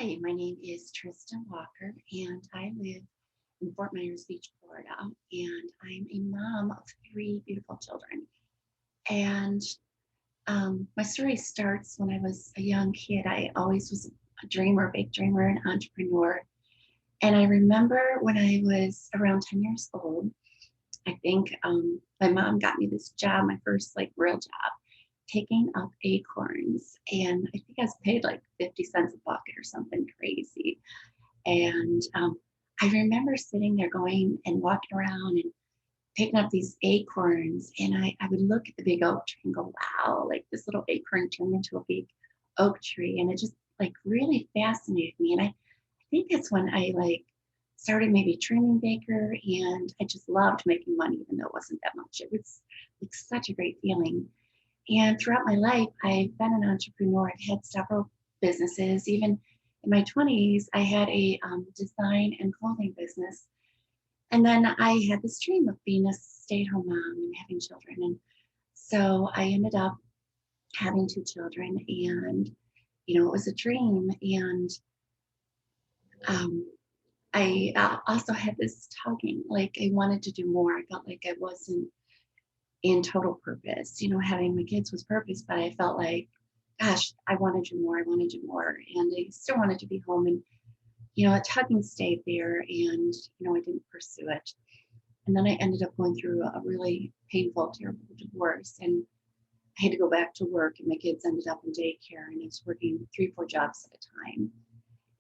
Hi, my name is Tristan Walker, and I live in Fort Myers Beach, Florida. And I'm a mom of three beautiful children. And my story starts when I was a young kid. I always was a dreamer, big dreamer, an entrepreneur. And I remember when I was around 10 years old, I think my mom got me this job, my first like real job, taking up acorns. And I think I was paid like 50 cents a bucket or something crazy. And I remember sitting there going and walking around and picking up these acorns. And I would look at the big oak tree and go, wow, like this little acorn turned into a big oak tree. And it just like really fascinated me. And I think that's when I like started maybe dreaming bigger. And I just loved making money, even though it wasn't that much. It was like such a great feeling. And throughout my life, I've been an entrepreneur. I've had several businesses. Even in my 20s, I had a design and clothing business. And then I had this dream of being a stay at home mom and having children. And so I ended up having two children. And, it was a dream. And um, I also had this tugging, like I wanted to do more. I felt like I wasn't in total purpose. Having my kids was purpose, but I felt like, gosh, I want to do more. I want to do more. And I still wanted to be home. And, a tugging stayed there and, I didn't pursue it. And then I ended up going through a really painful, terrible divorce. And I had to go back to work and my kids ended up in daycare and I was working 3, 4 jobs at a time.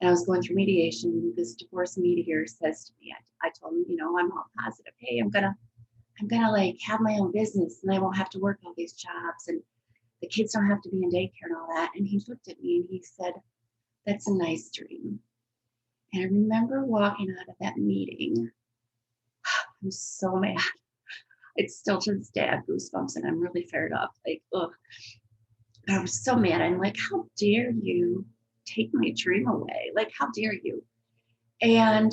And I was going through mediation. This divorce mediator says to me, I told him, I'm all positive. Hey, I'm gonna like have my own business and I won't have to work all these jobs and the kids don't have to be in daycare and all that. And he looked at me and he said, that's a nice dream. And I remember walking out of that meeting. I'm so mad. It's still to this day, I have goosebumps and I'm really fired up. Like, ugh. I was so mad. I'm like, how dare you take my dream away? Like, how dare you? And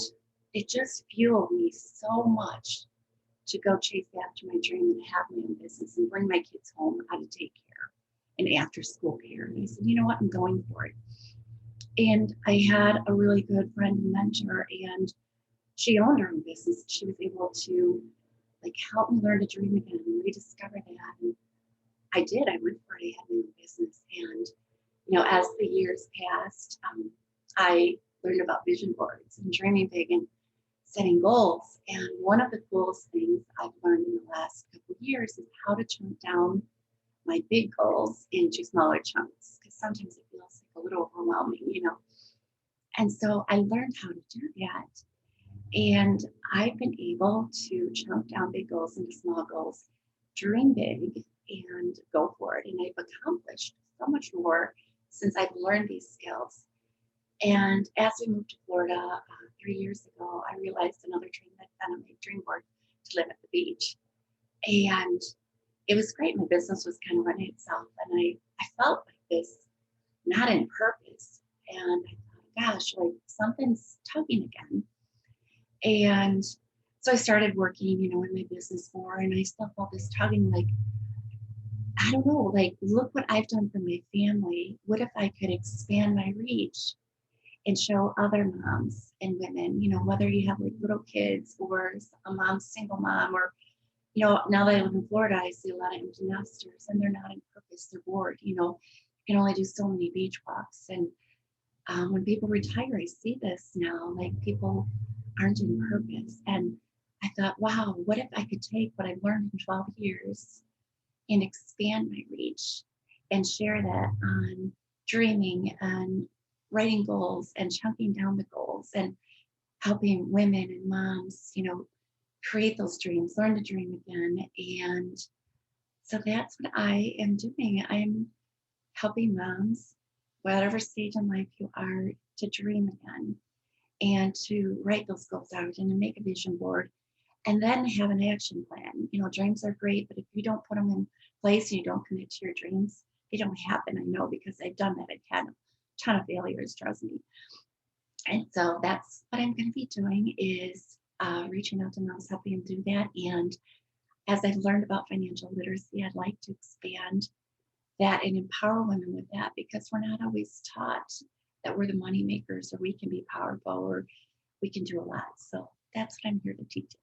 it just fueled me so much to go chase after my dream and have my own business and bring my kids home out of daycare and after school care. And I said, you know what, I'm going for it. And I had a really good friend and mentor, and she owned her own business. She was able to like help me learn to dream again and rediscover that. And I did. I went for it. I had my own business. And, as the years passed, I learned about vision boards and dreaming big and setting goals. And one of the coolest things I've learned in the last couple of years is how to chunk down my big goals into smaller chunks because sometimes it feels like a little overwhelming. And so I learned how to do that. And I've been able to chunk down big goals into small goals, dream big, and go for it. And I've accomplished so much more since I've learned these skills. And as we moved to Florida 3 years ago, I realized another dream that had been on my dream board to live at the beach. And it was great. My business was kind of running itself. And I felt like this, not in purpose. And I thought, gosh, like something's tugging again. And so I started working, in my business more. And I still felt this tugging like, I don't know, like, look what I've done for my family. What if I could expand my reach and show other moms and women, whether you have like little kids or a mom, single mom, or, now that I live in Florida, I see a lot of empty nesters and they're not in purpose, they're bored, you can only do so many beach walks. And when people retire, I see this now, like people aren't in purpose. And I thought, wow, what if I could take what I've learned in 12 years and expand my reach and share that on dreaming and writing goals and chunking down the goals and helping women and moms, create those dreams, learn to dream again. And so that's what I am doing. I'm helping moms, whatever stage in life you are, to dream again and to write those goals out and to make a vision board and then have an action plan. Dreams are great, but if you don't put them in place and you don't commit to your dreams, they don't happen. I know because I've done that. I've had a ton of failures, trust me. And so that's what I'm going to be doing is reaching out to moms, helping them do that. And as I've learned about financial literacy, I'd like to expand that and empower women with that because we're not always taught that we're the money makers or we can be powerful or we can do a lot. So that's what I'm here to teach.